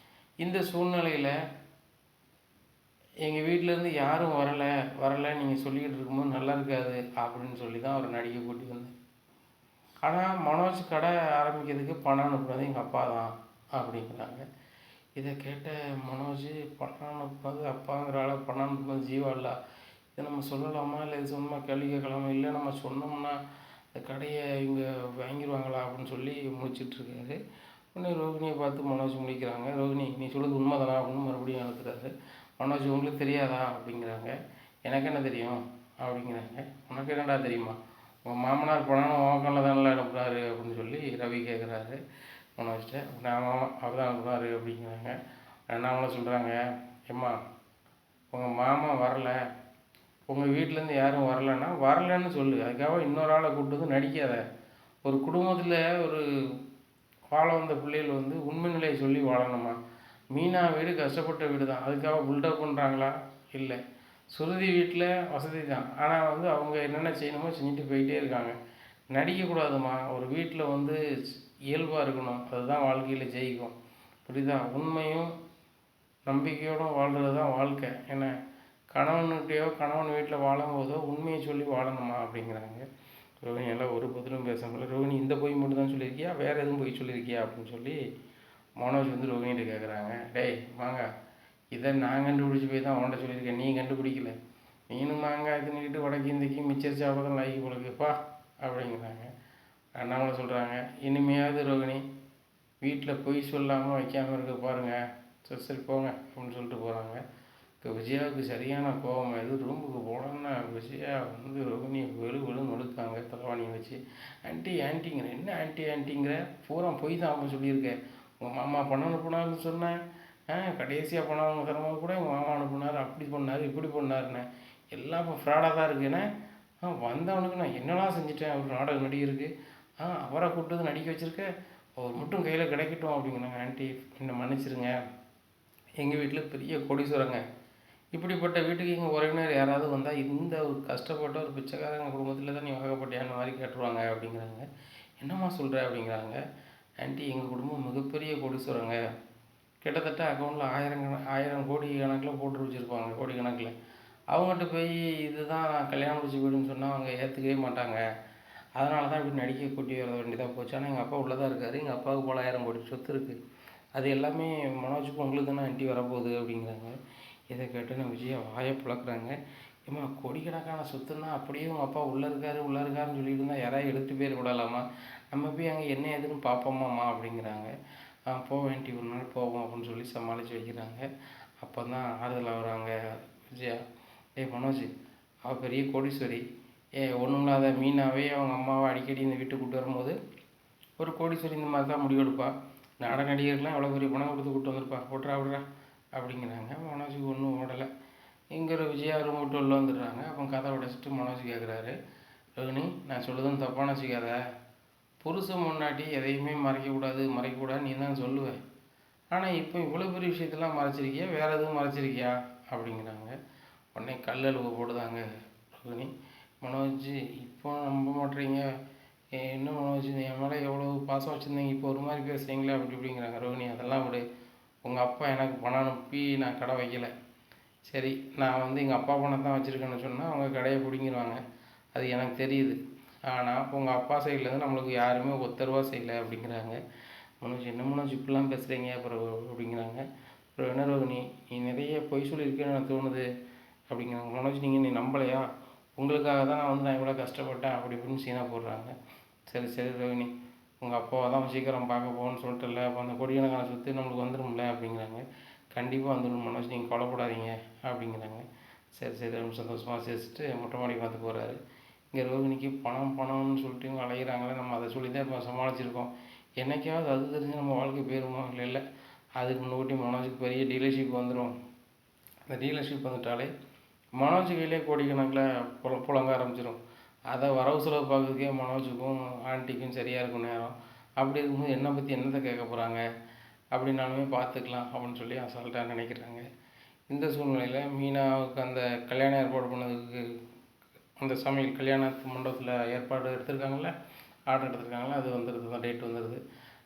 இந்த சூழ்நிலையில் எங்கள் வீட்டிலேருந்து யாரும் வரலை நீங்கள் சொல்லிக்கிட்டு இருக்கும்போது நல்லா இருக்காது அப்படின்னு சொல்லி தான் அவர் நடிக்க கூட்டி வந்தேன். ஆனால் மனோஜ் கடை ஆரம்பிக்கிறதுக்கு பணம் அனுப்புனது எங்கள் அப்பா தான் அப்படிங்கிறாங்க. இதை கேட்ட மனோஜ், பணம் அனுப்புனது அப்பாங்கிற ஆளை பணம் அனுப்புனது ஜீவா இல்லை, இதை நம்ம சொல்லலாமா, இல்லை இது சொன்னோமா கேள்வி கேட்கலாமா, இல்லை நம்ம சொன்னோம்னா இந்த கடையை இவங்க வாங்கிடுவாங்களா அப்படின்னு சொல்லி முடிச்சிட்ருக்காரு. உடனே ரோகிணியை பார்த்து மனோஜ் முடிக்கிறாங்க. ரோகிணி நீ சொல்கிறது உண்மை தானா அப்படின்னு மறுபடியும் அனுப்புகிறாரு. மனோஜ் உங்களுக்கு தெரியாதா அப்படிங்கிறாங்க. எனக்கு என்ன தெரியும் அப்படிங்கிறாங்க. உனக்கு என்னடா தெரியுமா, உங்கள் மாமனார் பணம் உன் தானே அனுப்புகிறாரு அப்படின்னு சொல்லி ரவி கேட்குறாரு மனோஜ்கிட்ட. ஆமாம் அவர் தான் அனுப்புகிறாரு அப்படிங்கிறாங்க. அண்ணாமலை சொல்கிறாங்க, ஏம்மா உங்கள் மாமா வரல, உங்கள் வீட்டிலேருந்து யாரும் வரலைன்னா வரலன்னு சொல்லு, அதுக்காக இன்னொரு ஆளை கூப்பிட்டு வந்து நடிக்காத. ஒரு குடும்பத்தில் ஒரு வாழ வந்த பிள்ளைகள் வந்து உண்மை நிலையை சொல்லி வாழணுமா? மீனா வீடு கஷ்டப்பட்ட வீடு தான், அதுக்காக பில்டப் பண்ணுறாங்களா? இல்லை. சுருதி வீட்டில் வசதி தான், ஆனால் வந்து அவங்க என்னென்ன செய்யணுமோ செஞ்சுட்டு போயிட்டே இருக்காங்க. நடிக்கக்கூடாதுமா. ஒரு வீட்டில் வந்து இயல்பாக இருக்கணும், அதுதான் வாழ்க்கையில் ஜெயிக்கும். புரியுதா? உண்மையும் நம்பிக்கையோடு வாழ்கிறது தான் வாழ்க்கை. ஏன்னா கணவன்கிட்டையோ கணவன் வீட்டில் வாழும்போதோ உண்மையை சொல்லி வாழணுமா அப்படிங்கிறாங்க. ரோஹிணி எல்லாம் ஒரு பதிலும் பேச முடியல. ரோஹிணி இந்த பொய் மட்டும் தான் சொல்லியிருக்கியா, வேறு எதுவும் பொய் சொல்லியிருக்கியா அப்படின்னு சொல்லி மனோஜ் வந்து ரோஹிணிகிட்ட கேட்குறாங்க. டேய் வாங்க, இதை நான் கண்டுபிடிச்சி போய் தான் அவன்கிட்ட சொல்லியிருக்கேன், நீ கண்டுபிடிக்கல. மீனும் மாங்காய் தின்னுக்கிட்டு வடக்கு இந்திக்கு மிச்சர் சாப்பிட தான் லாய்க்கு போலக்குப்பா அப்படிங்கிறாங்க. அண்ணாமலை சொல்கிறாங்க, இனிமையாவது ரோஹிணி வீட்டில் பொய் சொல்லாமல் வைக்காமல் இருக்க பாருங்கள், சரி சரி போங்க அப்படின்னு சொல்லிட்டு போகிறாங்க. இப்போ விஜயாவுக்கு சரியான கோபம். எது ரூமுக்கு போனோன்னா விஜயா வந்து ரோஹிணியை வெளுன்னு ஒழுக்காங்க தலைவாணியை வச்சு. ஆன்ட்டி ஆன்ட்டிங்கிற, என்ன ஆன்ட்டி ஆன்ட்டிங்கிற, பூரா பொய் தான் அவங்க சொல்லியிருக்கேன். உங்கள் மாமா பணம் அனுப்புனாருன்னு சொன்னேன், கடைசியாக பணம் அவங்க தரமாக கூட உங்கள் மாமா அனுப்புனார், அப்படி பண்ணார் இப்படி பண்ணாருன்னு எல்லாம் இப்போ ஃப்ராடாக தான் இருக்குன்னு. வந்தவனுக்கு நான் என்னெல்லாம் செஞ்சுட்டேன், அவர் நாடக நடிகருக்கு அவரை கூப்பிட்டு வந்து நடிக்க வச்சுருக்கேன், அவர் மட்டும் கையில் கிடைக்கட்டும் அப்படிங்கிறாங்க. ஆன்ட்டி என்னை மன்னிச்சிருங்க, எங்கள் வீட்டில் பெரிய கோடீஸ்வரங்க, இப்படிப்பட்ட வீட்டுக்கு எங்கள் உறவினர் யாராவது வந்தால் இந்த ஒரு கஷ்டப்பட்ட ஒரு பிச்சைக்காரங்க குடும்பத்தில் தான் நீ வாக்கப்பட்டியான்னு மாதிரி கேட்டுருவாங்க அப்படிங்கிறாங்க. என்னம்மா சொல்கிற அப்படிங்கிறாங்க. ஆன்ட்டி எங்கள் குடும்பம் மிகப்பெரிய கோடீஸ்வரங்க, கிட்டத்தட்ட அக்கௌண்ட்டில் 1000 கோடி கணக்கில் போட்டு வச்சுருப்பாங்க, கோடி கணக்கில். அவங்ககிட்ட போய் இதுதான் நான் கல்யாணம் முடிச்சு வீடுன்னு சொன்னால் அவங்க ஏற்றுக்கவே மாட்டாங்க, அதனால தான் இப்படி நடிக்க கூட்டி வர வேண்டியதாக போச்சு. ஆனால் எங்கள் அப்பா உள்ளே தான் இருக்கார், எங்கள் அப்பாவுக்கு போல் 1000 கோடி சொத்து இருக்குது, அது எல்லாமே மனோஜுக்கு உங்களுக்கு தானே ஆன்ட்டி வரப்போகுது அப்படிங்கிறாங்க. இதை கேட்டு நான் விஜயா வாயை பிளக்குறாங்க. ஏம்மா கோடிக்கணக்கான சொத்துன்னா அப்படியே உங்கள் அப்பா உள்ளே இருக்காருன்னு சொல்லிட்டு இருந்தால் யாராவது எடுத்துகிட்டு போய் விடலாமா, நம்ம போய் அங்கே என்ன எதுன்னு பார்ப்போமாம்மா அப்படிங்கிறாங்க. போக வேண்டி ஒரு நாள் போவோம் அப்படின்னு சொல்லி சமாளித்து வைக்கிறாங்க. அப்போ தான் ஆறுதல் ஆகுறாங்க விஜயா. மனோஜ் அவள் பெரிய கோடீஸ்வரி, ஒன்றும் இல்லாத மீனாவே அவங்க அம்மாவை அடிக்கடி இந்த வீட்டுக்கு கூப்பிட்டு வரும்போது ஒரு கோடீஸ்வரி இந்த மாதிரி தான் முடிவெடுப்பா, நாடக நடிகர்கள்லாம் எவ்வளோ பெரிய பணம் கொடுத்து கூப்பிட்டு வந்திருப்பா, விட்றா அப்படிங்கிறாங்க. மனோஜுக்கு ஒன்றும் ஓடலை. இங்கே விஜயா ரூம் விட்டு உள்ள வந்துடுறாங்க. அப்போ கதை உடைச்சிட்டு மனோஜ் கேட்குறாரு, ரோஹிணி நான் சொல்லுதுன்னு தப்பான வச்சுக்காத, புருஷன் முன்னாடி எதையுமே மறைக்கக்கூடாது நீ தான் சொல்லுவேன், ஆனால் இப்போ இவ்வளோ பெரிய விஷயத்தெல்லாம் மறைச்சிருக்கியா, வேறு எதுவும் மறைச்சிருக்கியா அப்படிங்கிறாங்க. உடனே கல்லழுவ போடுதாங்க ரோஹிணி. மனோஜ் இப்போ நம்ப மாட்டேறீங்க, என்ன மனோஜ் என் மேலே எவ்வளோ பாசம் வச்சுருந்தீங்க, இப்போ ஒரு மாதிரி பேசுகிறீங்களே அப்படி இப்படிங்கிறாங்க. ரோஹிணி அதெல்லாம் விடு, உங்கள் அப்பா எனக்கு பணம் அனுப்பி நான் கடை வைக்கலை, சரி நான் வந்து எங்கள் அப்பா பணம் தான் வச்சுருக்கேன்னு சொன்னால் அவங்க கடையை பிடிங்கிடுவாங்க, அது எனக்கு தெரியுது, ஆனால் உங்கள் அப்பா சைட்லேருந்து நம்மளுக்கு யாருமே ஒத்தரவா செய்யலை அப்படிங்கிறாங்க. மனோஜ் என்ன மனோஜ் இப்படிலாம் பேசுகிறீங்க அப்புறம் அப்படிங்கிறாங்க. அப்புறம் என்ன ரோஹிணி நீ நிறைய பொய் சொல்லியிருக்கேன்னு எனக்கு தோணுது அப்படிங்கிறாங்க. மனோஜ் நீ நம்பலையா, உங்களுக்காக தான் நான் இவ்வளோ கஷ்டப்பட்டேன் அப்படி இப்படின்னு சீனாக போடுறாங்க. சரி சரி ரோஹிணி உங்கள் அப்பாவை தான் சீக்கிரம் பார்க்க போகணும்னு சொல்லிட்டுல, அப்போ அந்த கோடிக்கணக்கான சொத்து நம்மளுக்கு வந்துடும்ல அப்படிங்கிறாங்க. கண்டிப்பாக வந்துடும் மனோஜ், நீங்கள் கவலைப்படாதீங்க அப்படிங்கிறாங்க. சரி சரி ரொம்ப சந்தோஷமாக சேர்த்துட்டு மொட்டை மாடி பார்த்து போகிறாரு. இங்கே ரோஹிணிக்கு பணம்னு சொல்லிட்டு இவங்க அலைகிறாங்களே, நம்ம அதை சொல்லி தான் இப்போ சமாளிச்சிருக்கோம், என்றைக்காவது அது தெரிஞ்சு நம்ம வாழ்க்கை போயிருமோ, இல்லை அதுக்கு முன்னாடி மனோஜுக்கு பெரிய டீலர்ஷிப் வந்துடும். அந்த டீலர்ஷிப் வந்துட்டாலே மனோஜ் கையிலே கோடிக்கணக்கில் புழங்க ஆரம்பிச்சிடும். அதை வரவு செலவு பார்க்குறதுக்கே மனோஜுக்கும் ஆண்டிக்கும் சரியாக இருக்கும் நேரம். அப்படி இருக்கும்போது என்னை பற்றி என்னத்தை கேட்க போகிறாங்க அப்படின்னாலுமே பார்த்துக்கலாம் அப்படின்னு சொல்லி அசால்ட்டாக நினைக்கிறாங்க. இந்த சூழ்நிலையில் மீனாவுக்கு அந்த கல்யாணம் ஏற்பாடு பண்ணதுக்கு அந்த சமையல் கல்யாணத்து மண்டபத்தில் ஏற்பாடு எடுத்திருக்காங்கள, ஆர்டர் எடுத்திருக்காங்களே, அது வந்துடுது தான், டேட் வந்துடுது.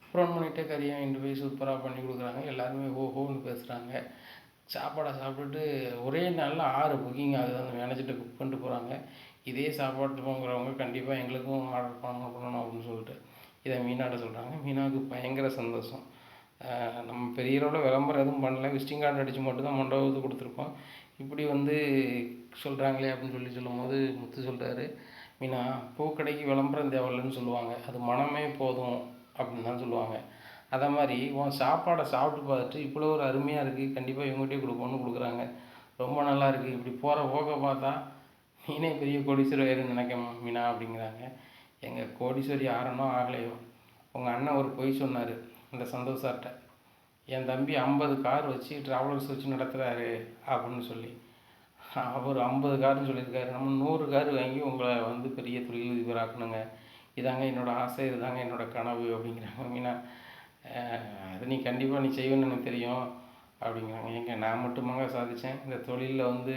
ப்ரோன் பண்ணிவிட்டு கறியை வாங்கிட்டு போய் சூப்பராக பண்ணி கொடுக்குறாங்க. எல்லாருமே ஓஹோன்னு பேசுகிறாங்க. சாப்பாடை சாப்பிட்டுட்டு ஒரே நாளில் 6 புக்கிங் ஆகுது, அந்த மேனேஜர்கிட்ட புக் பண்ணிட்டு போகிறாங்க. இதே சாப்பாட்டு போங்கிறவங்க கண்டிப்பாக எங்களுக்கும் ஆர்டர் பண்ணணும் அப்படின்னு சொல்லிட்டு இதை மீனாட்ட சொல்கிறாங்க. மீனாவுக்கு பயங்கர சந்தோஷம். நம்ம பெரிய அளவில் விளம்பரம் எதுவும் பண்ணல, விசிட்டிங் கார்டு அடித்து மட்டும் தான் மண்டபத்துக்கு கொடுத்துருக்கோம், இப்படி வந்து சொல்கிறாங்களே அப்படின்னு சொல்லும்போது முத்து சொல்கிறாரு, மீனா பூக்கடைக்கு விளம்பரம் தேவையில்லைன்னு சொல்லுவாங்க, அது மனமே போதும் அப்படின்னு தான் சொல்லுவாங்க, அதை மாதிரி உன் சாப்பாடை சாப்பிட்டு பார்த்துட்டு இவ்வளோ ஒரு அருமையாக இருக்குது, கண்டிப்பாக இவங்ககிட்டயே கொடுப்போம்னு கொடுக்குறாங்க. ரொம்ப நல்லா இருக்குது, இப்படி போகிற போக்க பார்த்தா நீனே பெரிய கோடீஸ்வரர்னு நினைக்க மீனா அப்படிங்கிறாங்க. எங்கள் கோடீஸ்வரி ஆறனோ ஆகலையோ, உங்கள் அண்ணன் ஒரு பொய் சொன்னார் இந்த சந்தோஷ் சார்கிட்ட, என் தம்பி 50 கார் வச்சு ட்ராவலர்ஸ் வச்சு நடத்துகிறாரு அப்படின்னு சொல்லி. அவர் 50 காருன்னு சொல்லியிருக்காரு. நம்ம 100 கார் வாங்கி உங்களை வந்து பெரிய தொழிலதிபர் ஆக்கணுங்க, இதாங்க என்னோடய ஆசை, இதுதாங்க என்னோடய கனவு அப்படிங்கிறாங்க மீனா. அது நீ கண்டிப்பாக நீ செய்வேன்னு எனக்கு தெரியும் அப்படிங்கிறாங்க. ஏங்க நான் மட்டுமாங்க சாதித்தேன், இந்த தொழிலில் வந்து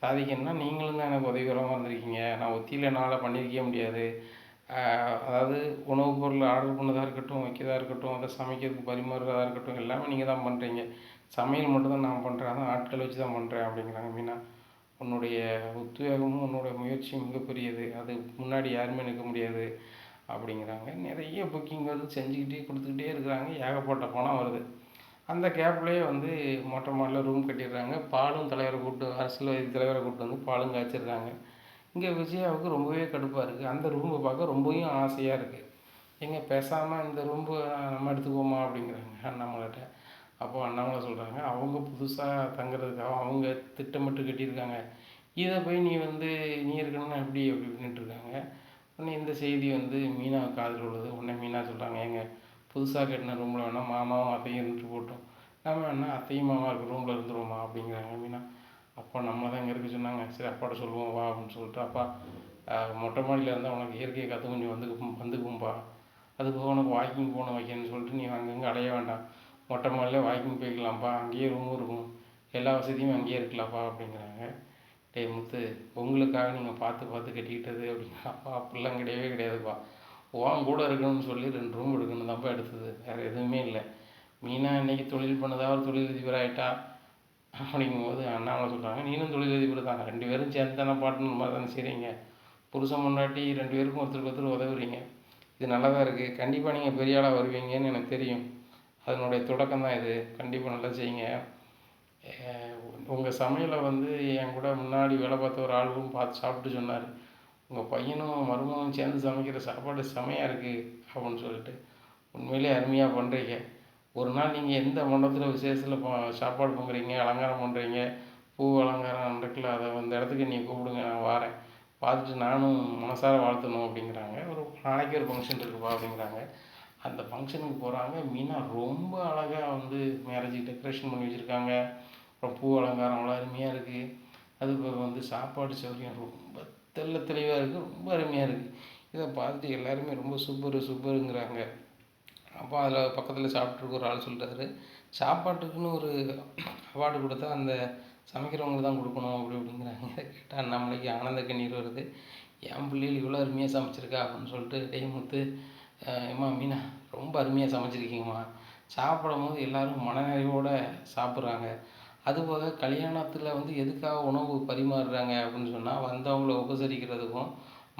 சாதிக்கணும்னா நீங்களும் தான் எனக்கு உதவிகரமாக இருந்திருக்கீங்க. நான் ஒத்தியில் என்னால் பண்ணியிருக்கவே முடியாது. அதாவது உணவுப் பொருள் ஆர்டர் பண்ணதாக இருக்கட்டும், வைக்கிறதா இருக்கட்டும், அதை சமைக்கிறதுக்கு பரிமாறுறதா இருக்கட்டும், எல்லாமே நீங்கள் தான் பண்ணுறீங்க. சமையல் மட்டும் தான் நான் பண்ணுறேன், அதான் ஆட்கள் வச்சு தான் பண்ணுறேன் அப்படிங்கிறாங்க மீனா. உன்னுடைய உத்வேகமும் உன்னுடைய முயற்சியும் மிகப்பெரியது, அது முன்னாடி யாருமே நிற்க முடியாது அப்படிங்கிறாங்க. நிறைய புக்கிங் வந்து செஞ்சுக்கிட்டே கொடுத்துக்கிட்டே இருக்கிறாங்க, ஏகப்பட்ட பணம் வருது. அந்த கேப்லேயே வந்து மொட்டை மாடியில் ரூம் கட்டிடுறாங்க. பாலும் தலைவரை கூப்பிட்டு, அரசியல்வாதி தலைவரை கூப்பிட்டு வந்து பாலும் காய்ச்சிடுறாங்க. இங்கே விஜயாவுக்கு ரொம்பவே கடுப்பாக இருக்குது. அந்த ரூமை பார்க்க ரொம்பவும் ஆசையாக இருக்குது. எங்கே பேசாமல் இந்த ரூம்பு நம்ம எடுத்துக்குவோமா அப்படிங்கிறாங்க அண்ணாமலைகிட்ட. அப்போது அண்ணாமலை சொல்கிறாங்க, அவங்க புதுசாக தங்குறதுக்காக அவங்க திட்டமிட்டு கட்டியிருக்காங்க, இதை போய் நீ வந்து நீ இருக்கணும்னா எப்படி அப்படி இப்படின்ட்டுருக்காங்க. உடனே இந்த செய்தி வந்து மீனா காதில் உள்ளது. உடனே மீனா சொல்கிறாங்க, ஏங்க புதுசாக கட்டின ரூமில் வேணால் மாமாவும் அத்தையும் இருந்துட்டு போட்டோம், நம்ம வேணால் அத்தையும் மாமா இருக்க ரூமில் இருந்துருவோமா அப்படிங்கிறாங்க மீனா. அப்பா நம்ம தான் இங்கே இருக்க சொன்னாங்க, சரி அப்பாட்ட சொல்லுவோம் வா அப்படின்னு சொல்லிட்டு, அப்பா மொட்டை மாடியில் இருந்தால் உனக்கு இயற்கையை கற்று கொஞ்சம் வந்துக்கும்பா, அது போக உனக்கு வாக்கிங் போகணும் வைக்கணும்னு சொல்லிட்டு நீ அங்கங்கே அலைய வேண்டாம், மொட்டை மாடியிலே வாக்கிங் போய்க்கலாம்ப்பா, அங்கேயே ரூமும் இருக்கும், எல்லா வசதியும் அங்கேயே இருக்கலாம்ப்பா அப்படிங்கிறாங்க. டேய் முத்து, உங்களுக்காக நீங்கள் பார்த்து பார்த்து கட்டிக்கிட்டது அப்படின்னா, அப்பா அப்படிலாம் கிடையவே கிடையாதுப்பா, உன் கூட இருக்கணும்னு சொல்லி 2 ரூம் எடுக்கணும் தான்ப்பா எடுத்தது, வேறு எதுவுமே இல்லை. மீனா இன்றைக்கி தொழில் பண்ணதாக ஒரு தொழிலதிபர் ஆகிட்டா அப்படிங்கும்போது அண்ணாமலை சொல்கிறாங்க, நீனும் தொழிலதிபர் தான், 2 பேரும் சேர்ந்து தானே பாட்டுன்னு மாதிரி தானே செய்கிறீங்க, புருஷன் முன்னாடி 2 பேருக்கும் ஒருத்தருக்கு ஒருத்தர் உதவுறீங்க, இது நல்லா தான் இருக்குது, கண்டிப்பாக நீங்கள் பெரிய ஆளாக வருவீங்கன்னு எனக்கு தெரியும், அதனுடைய தொடக்கம் தான் இது, கண்டிப்பாக நல்லா செய்யுங்க. உங்கள் சமையலை வந்து என் கூட முன்னாடி வேலை பார்த்த ஒரு ஆளும் பார்த்து சாப்பிட்டு சொன்னார், உங்கள் பையனும் மருமகனும் சேர்ந்து சமைக்கிற சாப்பாடு செமையாக இருக்குது அப்படின்னு சொல்லிட்டு. உண்மையிலே அருமையாக பண்ணுறீங்க. ஒரு நாள் நீங்கள் எந்த மண்டபத்தில் விசேஷத்தில் சாப்பாடு பொங்குறீங்க, அலங்காரம் பண்ணுறீங்க, பூ அலங்காரம் நடக்கல, அதை அந்த இடத்துக்கு நீங்கள் கூப்பிடுங்க, நான் வரேன், பார்த்துட்டு நானும் மனசார வாழ்த்தணும் அப்படிங்கிறாங்க. ஒரு நாளைக்கு ஒரு ஃபங்க்ஷன் இருக்குப்பா அப்படிங்கிறாங்க. அந்த ஃபங்க்ஷனுக்கு போகிறாங்க. மீனா ரொம்ப அழகாக வந்து மேரேஜுக்கு டெக்கரேஷன் பண்ணி வச்சுருக்காங்க. அப்புறம் பூ அலங்காரம் அவ்வளோ அருமையாக இருக்குது. அதுக்கு வந்து சாப்பாடு சௌகரியம் ரொம்ப தெள்ள தெளிவாக இருக்குது, ரொம்ப அருமையாக இருக்குது. இதை பார்த்துட்டு எல்லாருமே ரொம்ப சூப்பருங்கிறாங்க. அப்போ அதில் பக்கத்தில் சாப்பிட்ருக்க ஒரு ஆள் சொல்கிறாரு, சாப்பாட்டுக்குன்னு ஒரு அவார்டு கொடுத்தா அந்த சமைக்கிறவங்களுக்கு தான் கொடுக்கணும் அப்படி அப்படிங்கிறாங்க. கேட்டால் நம்மளுக்கு ஆனந்த கண்ணீர் வருது. என் பிள்ளைகள் இவ்வளோ அருமையாக சமைச்சிருக்கா அப்படின்னு சொல்லிட்டு, டேய் முத்து, ஏம்மா மீனா ரொம்ப அருமையாக சமைச்சிருக்கீங்கம்மா, சாப்பிடும் போது எல்லோரும் மனநிறைவோடு சாப்பிட்றாங்க. அதுபோக கல்யாணத்தில் வந்து எதுக்காக உணவு பரிமாறுறாங்க அப்படின்னு சொன்னால், வந்தவங்கள உபசரிக்கிறதுக்கும்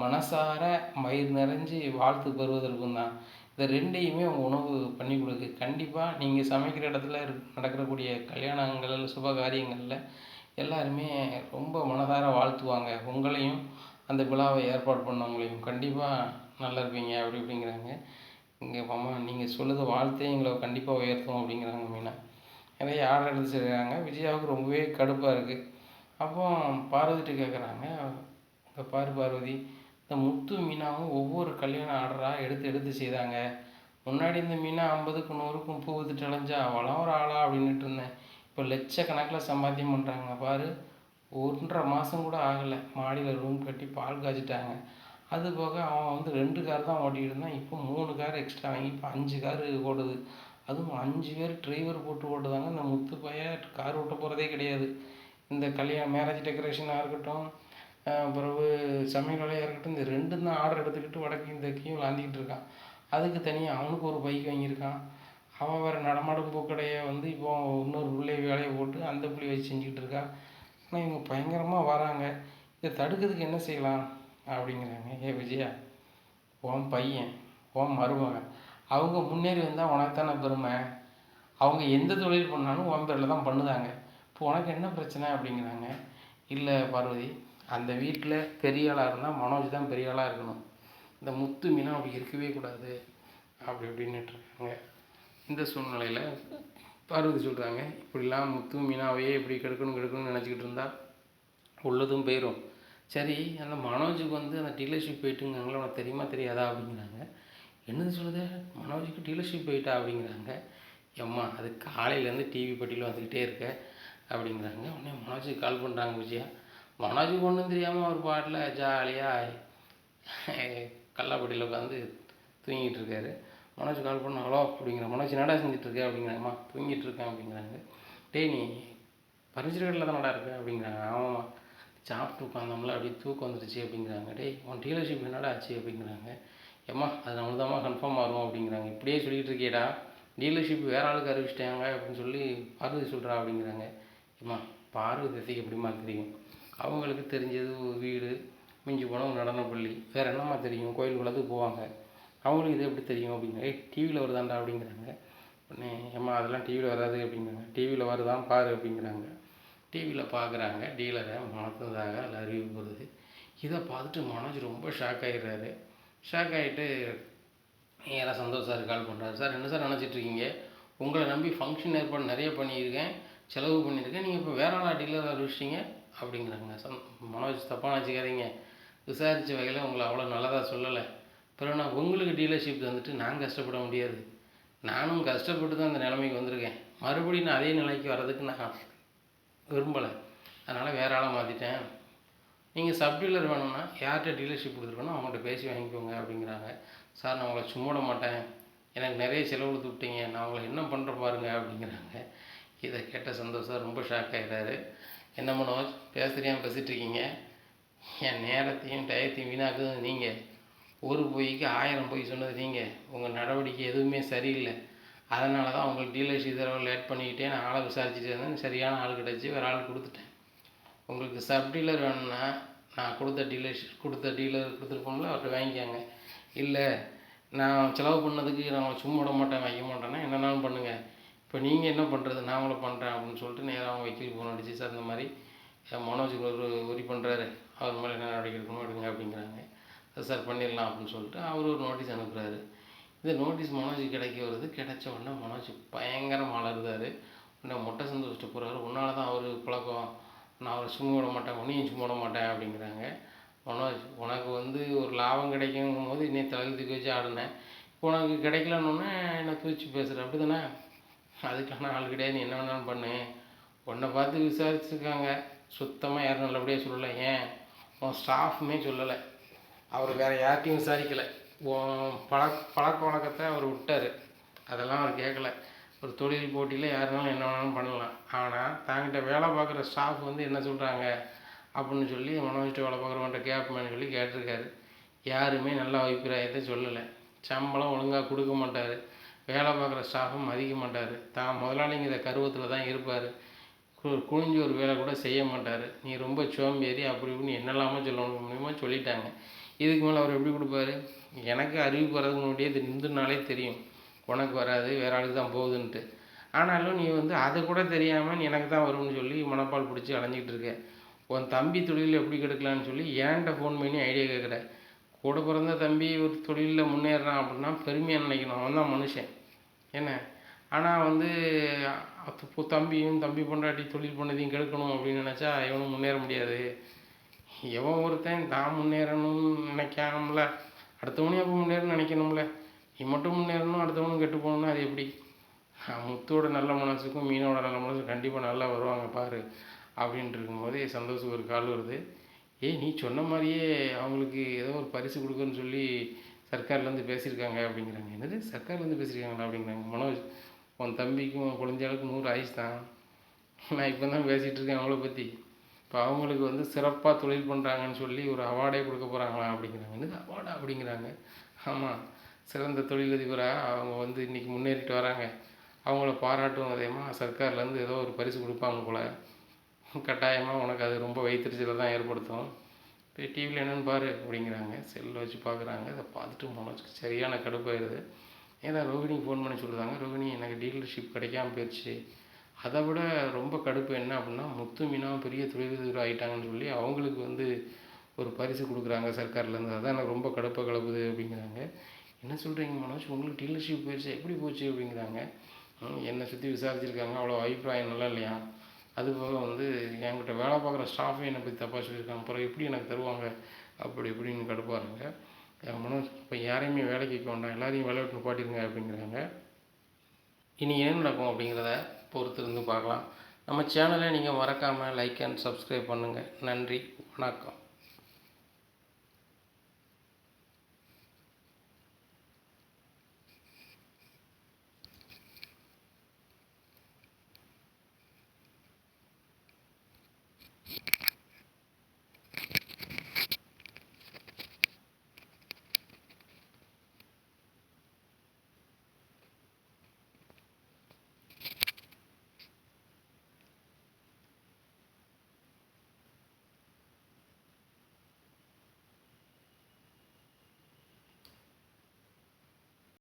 மனசார மயிர் நிறைஞ்சி வாழ்த்து பெறுவதற்கும் தான். இந்த 2யுமே உங்கள் உணவு பண்ணி கொடுக்கு. கண்டிப்பாக நீங்கள் சமைக்கிற இடத்துல நடக்கக்கூடிய கல்யாணங்கள், சுப காரியங்களில் எல்லாருமே ரொம்ப மனதார வாழ்த்துவாங்க. உங்களையும் அந்த விழாவை ஏற்பாடு பண்ணவங்களையும் கண்டிப்பாக நல்லா இருப்பீங்க அப்படி இப்படிங்கிறாங்க. இங்கே மாமா நீங்கள் சொல்லுத வாழ்த்தே எங்களை கண்டிப்பாக உயர்த்தும் அப்படிங்கிறாங்க மீனா. நிறைய ஆர்டர் எடுத்து செய்கிறாங்க. விஜயாவுக்கு ரொம்பவே கடுப்பாக இருக்குது. அப்போ பார்வதிகிட்ட கேட்குறாங்க, இப்போ பாரு பார்வதி, இந்த முத்து மீனாவும் ஒவ்வொரு கல்யாண ஆர்டராக எடுத்து செய்தாங்க. முன்னாடி இந்த மீனா 50க்கும் 100க்கும் பூ வித்துட்டு அலைஞ்சா அவளாம் ஒரு ஆளா அப்படின்ட்டு இருந்தேன். இப்போ லட்சக்கணக்கில் சம்பாத்தியம் பண்ணுறாங்க பாரு. 1.5 மாதம் கூட ஆகலை, மாடியில் ரூம் கட்டி பால் காய்ச்சிட்டாங்க. அது போக அவன் வந்து 2 கார் தான் ஓட்டிகிட்டு இருந்தான், இப்போ 3 கார் எக்ஸ்ட்ரா வாங்கி இப்போ 5 கார் ஓடுது. அதுவும் 5 பேர் டிரைவர் போட்டு ஓட்டுதாங்க. இந்த முத்து பையன் கார் ஓட்ட போகிறதே கிடையாது. இந்த மேரேஜ் டெக்கரேஷனாக இருக்கட்டும், பிறகு சமையல் வேலையாக இருக்கட்டும், இந்த 2ம் தான் ஆர்டர் எடுத்துக்கிட்டு வடக்கையும் தெற்கையும் விளாண்டிக்கிட்டு இருக்கான். அதுக்கு தனியாக அவனுக்கு ஒரு பைக் வாங்கியிருக்கான். அவன் வேறு நடமாடும் பூக்கடையை வந்து இப்போ இன்னொரு பிள்ளை வேலையை போட்டு அந்த பிள்ளை வச்சு செஞ்சுக்கிட்டு இருக்கா. ஆனால் இவங்க பயங்கரமாக வராங்க. இதை தடுக்கிறதுக்கு என்ன செய்யலாம் அப்படிங்கிறாங்க. விஜயா, உன் பையன், உன் மருமகன் அவங்க முன்னேறி வந்தால் உனக்கு தானே பெருமை. அவங்க எந்த தொழில் பண்ணாலும் உன் பேரில் தான் பண்ணுதாங்க. இப்போ உனக்கு என்ன பிரச்சனை அப்படிங்கிறாங்க. இல்லை பார்வதி, அந்த வீட்டில் பெரிய ஆளாக இருந்தால் மனோஜ் தான் பெரிய ஆளாக இருக்கணும், இந்த முத்து மீனா அப்படி இருக்கவே கூடாது அப்படி இப்படின்னுட்டுருக்காங்க. இந்த சூழ்நிலையில் பார்வதி சொல்கிறாங்க, இப்படிலாம் முத்து மீனாவையே இப்படி கெடுக்கணும்னு நினச்சிக்கிட்டு இருந்தா உள்ளதும் போயிடும். சரி, அந்த மனோஜுக்கு வந்து அந்த டீலர்ஷிப் போயிட்டுங்கிறாங்களே, உனக்கு தெரியுமா தெரியாதா அப்படிங்கிறாங்க. என்னது சொல்லுது, மனோஜுக்கு டீலர்ஷிப் போயிட்டா அப்படிங்கிறாங்க. எம்மா அது காலையிலேருந்து டிவி பட்டியில் வந்துக்கிட்டே இருக்க அப்படிங்கிறாங்க. உடனே மனோஜுக்கு கால் பண்ணுறாங்க விஜயா. மனோஜுக்கு ஒன்றும் தெரியாமல் ஒரு பாட்டில் ஜாலியாக கல்லாப்பட்டியில் உட்காந்து தூங்கிட்டு இருக்காரு. மனோஜ் கால் பண்ண, ஹலோ அப்படிங்கிற. மனோஜ் என்னடா செஞ்சிட்ருக்க அப்படிங்கிறாங்கம்மா. தூங்கிட்டு இருக்கேன் அப்படிங்கிறாங்க. டேய் நீ பர்னிச்சர் கடையில் தான் நடா இருக்க அப்படிங்கிறாங்க. ஆமாம்மா, சாப்பிட்டு உட்காந்தோம்ல அப்படியே தூக்கம் வந்துடுச்சு அப்படிங்கிறாங்க. டேய் உன் டீலர்ஷிப் என்னடா ஆச்சு அப்படிங்கிறாங்க. ஏம்மா அது நம்மளுக்கு தான்மா கன்ஃபார்ம் ஆகும் அப்படிங்கிறாங்க. இப்படியே சொல்லிகிட்டு இருக்கேடா, டீலர்ஷிப் வேறு ஆளுக்கு அறிவிச்சிட்டாங்க அப்படின்னு சொல்லி பார்வதி சொல்கிறா அப்படிங்கிறாங்க. ஏம்மா பார்வதி திசைக்கு எப்படிமா தெரியும், அவங்களுக்கு தெரிஞ்சது ஒரு வீடு, மிஞ்சி போனால் ஒரு நடனப்பள்ளி, வேறு என்னம்மா தெரியும், கோயில் குளத்துக்கு போவாங்க, அவங்களுக்கு இது எப்படி தெரியும் அப்படிங்கிற. டிவியில் வருதாண்டா அப்படிங்கிறாங்க. உடனே ஏம்மா அதெல்லாம் டிவியில் வராது அப்படிங்கிறாங்க. டிவியில் வருதான் பாரு அப்படிங்கிறாங்க. டிவியில் பார்க்குறாங்க, டீலரை மாற்றினதாக அதில் அறிவிப்பு வருது. இதை பார்த்துட்டு மனோஜ் ரொம்ப ஷாக் ஆகிடுறாரு. ஷாக் ஆகிட்டு நேராக சந்தோஷ் சார் கால் பண்ணுறாரு. சார் என்ன சார் நினச்சிட்ருக்கீங்க, உங்களை நம்பி ஃபங்க்ஷன் ஏற்பாடு நிறைய பண்ணியிருக்கேன், செலவு பண்ணியிருக்கேன், நீங்கள் இப்போ வேற ஆளாக டீலர் அறிவிச்சிட்டிங்க அப்படிங்கிறாங்க. மனோஜ் தப்பாக நினச்சிக்காதீங்க, விசாரித்த வகையில் உங்களை அவ்வளோ நல்லதாக சொல்லலை. பிறகு நான் உங்களுக்கு டீலர்ஷிப் வந்துட்டு நான் கஷ்டப்பட முடியாது, நானும் கஷ்டப்பட்டு தான் அந்த நிலைமைக்கு வந்திருக்கேன், மறுபடியும் நான் அதே நிலைக்கு வர்றதுக்கு நான் விரும்பலை, அதனால் வேறு ஆளாக மாற்றிட்டேன். நீங்கள் சப் டீலர் வேணும்னா யார்கிட்ட டீலர்ஷிப் கொடுத்துருக்கணும் அவங்கள்ட்ட பேசி வாங்கிக்கோங்க அப்படிங்கிறாங்க. சார் நான் உங்களை சும்மா விட மாட்டேன், எனக்கு நிறைய செலவு கொடுத்து விட்டீங்க, நான் உங்களை என்ன பண்ணுற பாருங்க அப்படிங்கிறாங்க. இதை கேட்ட சந்தோஷ் சார் ரொம்ப ஷாக் ஆகிட்டாரு. என்ன மனோஜ் பேசுகிறியான்னு பேசிகிட்ருக்கீங்க, என் நேரத்தையும் டயத்தையும் வீணாக்குது நீங்கள், ஒரு பொய்க்கு 1000 பொய் சொன்னது நீங்கள், உங்கள் நடவடிக்கை எதுவுமே சரியில்லை, அதனால தான் உங்களுக்கு டீலர்ஷிப் தடவை லேட் பண்ணிக்கிட்டே நான் ஆளை விசாரிச்சுட்டு இருந்தேன், சரியான ஆள் கிடச்சி வேறு ஆள் கொடுத்துட்டேன். உங்களுக்கு சப் டீலர் வேணும்னா நான் கொடுத்த டீலர் கொடுத்துருப்போம்ல அவர்கிட்ட வாங்கிக்காங்க, இல்லை நான் செலவு பண்ணதுக்கு நான் சும்மா விட மாட்டேன் வைக்க மாட்டேன்னா என்னென்னாலும் பண்ணுங்கள், இப்போ நீங்கள் என்ன பண்ணுறது, நான் உங்களை பண்ணுறேன் அப்படின்னு சொல்லிட்டு நேராக அவங்க வக்கீல் ஃபோன் அடிச்சு, சார் இந்த மாதிரி மனோஜுக்கு ஒரு உரி பண்ணுறாரு, அவர் மேலே என்ன நடவடிக்கை எடுக்கணும் எடுங்க அப்படிங்கிறாங்க. சார் பண்ணிடலாம் அப்படின்னு சொல்லிட்டு அவர் ஒரு நோட்டீஸ் அனுப்புகிறாரு. இந்த நோட்டீஸ் மனோஜுக்கு கிடைக்க வருது. கிடைச்ச உடனே மனோஜ் பயங்கரமாக அலறுதாரு. உடனே மொட்டை சந்தோஷத்தை போகிறாரு. உன்னால தான் அவர் பழக்கம், நான் அவரை சும்மா விட மாட்டேன், உன்னையும் சும்மா விட மாட்டேன் அப்படிங்கிறாங்க. மனோஜ் உனக்கு வந்து ஒரு லாபம் கிடைக்குங்கும் போது இன்னும் தலையில் தூக்கி வச்சு ஆடினேன், இப்போ உனக்கு கிடைக்கலன்னொன்னே என்னை தூச்சி பேசுகிறேன் அப்படி தானே, அதுக்கான ஆள் கிடையாது, நீ என்ன வேணாலும் பண்ணு, உன்னை பார்த்து விசாரிச்சுருக்காங்க, சுத்தமாக யாரும் நல்லபடியாக சொல்லலை, ஏன் உன் ஸ்டாஃபுமே சொல்லலை, அவர் வேறு யார்ட்டையும் விசாரிக்கலை, பழக்க வழக்கத்தை அவர் விட்டார், அதெல்லாம் அவர் கேட்கல, ஒரு தொழில் போட்டியில் யாருனாலும் என்ன வேணாலும் பண்ணலாம், ஆனால் தாங்கிட்ட வேலை பார்க்குற ஸ்டாஃப் வந்து என்ன சொல்கிறாங்க அப்படின்னு சொல்லி மனோஜ்கிட்ட வேலை பார்க்குறவன்ட்ட கேட்பேன்னு சொல்லி கேட்டிருக்காரு. யாருமே நல்ல அபிப்பிராயத்தை சொல்லலை, சம்பளம் ஒழுங்காக கொடுக்க மாட்டார், வேலை பார்க்குற ஸ்டாஃபும் மதிக்க மாட்டார், தான் முதலாளிங்கிற கருவத்தில் தான் இருப்பார், குனிஞ்சு ஒரு வேலை கூட செய்ய மாட்டார், நீ ரொம்ப சோம்பேறி அப்படி இப்படின்னு என்னெல்லாமோ சொல்லணும் மூலியமா சொல்லிட்டாங்க. இதுக்கு மேலே அவர் எப்படி கொடுப்பாரு, எனக்கு அறிவிப்பு வர்றதுக்கு முன்னாடியே இது இந்த நாளே தெரியும் உனக்கு வராது வேறு ஆளுக்கு தான் போகுதுன்ட்டு, ஆனாலும் நீ வந்து அதை கூட தெரியாமல் எனக்கு தான் வரும்னு சொல்லி மனப்பால் பிடிச்சி அலைஞ்சிக்கிட்டு இருக்க, உன் தம்பி தொழிலில் எப்படி கெடுக்கலான்னு சொல்லி ஏன்ட்ட ஃபோன் பண்ணி ஐடியா கேட்குற, கூட பிறந்த தம்பி ஒரு தொழிலில் முன்னேறான் அப்படின்னா பெருமையாக நினைக்கணும், அவன் தான் மனுஷன் என்ன, ஆனால் வந்து தம்பி பொண்டாட்டி தொழில் பண்ணதையும் கெடுக்கணும் அப்படின்னு நினச்சா எவனும் முன்னேற முடியாது, எவன் ஒருத்தன் தான் முன்னேறணும்னு நினைக்காமல அடுத்தவனையும் அப்போ முன்னேறணும்னு நினைக்கணும்ல, நீ மட்டும் முன்னேறணும் அடுத்தவனும் கெட்டு போகணும்னா அது எப்படி, முத்தோட நல்ல மனசுக்கும் மீனோட நல்ல மனசுக்கும் கண்டிப்பாக நல்லா வருவாங்க பாரு அப்படின்ட்டு இருக்கும்போதே சந்தோஷம் ஒரு கால் வருது. ஏய் நீ சொன்ன மாதிரியே அவங்களுக்கு ஏதோ ஒரு பரிசு கொடுக்குன்னு சொல்லி சர்க்கார்லேருந்து பேசியிருக்காங்க அப்படிங்கிறாங்க. என்னது சர்க்கார்லேருந்து பேசியிருக்காங்களா அப்படிங்கிறாங்க. மனோஜ் உன் தம்பிக்கும் குழந்தைகளுக்கு 100 ஆயுஷ் தான், நான் இப்போ தான் பேசிகிட்டு இருக்கேன் அவங்கள பற்றி, இப்போ அவங்களுக்கு வந்து சிறப்பாக தொழில் பண்ணுறாங்கன்னு சொல்லி ஒரு அவார்டே கொடுக்க போகிறாங்களா அப்படிங்கிறாங்க. என்னது அவார்டா அப்படிங்கிறாங்க. ஆமாம், சிறந்த தொழிலதிபராக அவங்க வந்து இன்றைக்கி முன்னேறிட்டு வராங்க, அவங்கள பாராட்டும் விதமாக சர்க்கார்லேருந்து ஏதோ ஒரு பரிசு கொடுப்பாங்க போல், கட்டாயமாக உனக்கு அது ரொம்ப வைத்தறிச்சலை தான் ஏற்படுத்தும், போய் டிவியில் என்னென்னு பாரு அப்படிங்கிறாங்க. செல்லில் வச்சு பார்க்குறாங்க. அதை பார்த்துட்டு மனோஜுக்கு சரியான கடுப்பாயிருது. ஏன்னா ரோகிணிக்கு ஃபோன் பண்ணி சொல்லுறாங்க, ரோகிணி எனக்கு டீலர்ஷிப் கிடைக்காம போயிடுச்சு, அதை விட ரொம்ப கடுப்பு என்ன அப்படின்னா முத்து மீனாவும் பெரிய தொழிலதிபர் ஆகிட்டாங்கன்னு சொல்லி அவங்களுக்கு வந்து ஒரு பரிசு கொடுக்குறாங்க சர்க்கார்லேருந்து, அதான் எனக்கு ரொம்ப கடுப்பாக கிளப்புது அப்படிங்கிறாங்க. என்ன சொல்கிறீங்க மனோஜ், உங்களுக்கு டீலர்ஷிப் போயிடுச்சு, எப்படி போச்சு அப்படிங்கிறாங்க. என்னை சுற்றி விசாரிச்சுருக்காங்க, அவ்வளோ அபிப்பிராயம் நல்லா இல்லையா. அதுபோக வந்து என்கிட்ட வேலை பார்க்குற ஸ்டாஃபே என்னை பற்றி தப்பாக சொல்லியிருக்காங்க, அப்புறம் எப்படி எனக்கு தருவாங்க அப்படி இப்படின்னு கடுப்பாருங்க. மனோஜ், இப்போ யாரையுமே வேலைக்கு வைக்க வேண்டாம், எல்லாரையும் வேலை விட்டு நிப்பாட்டிருங்க அப்படிங்கிறாங்க. இனி என்ன நடக்கும் அப்படிங்கிறத பொறுத்து இருந்து பார்க்கலாம். நம்ம சேனலை நீங்கள் மறக்காமல் லைக் அண்ட் சப்ஸ்கிரைப் பண்ணுங்கள். நன்றி, வணக்கம்.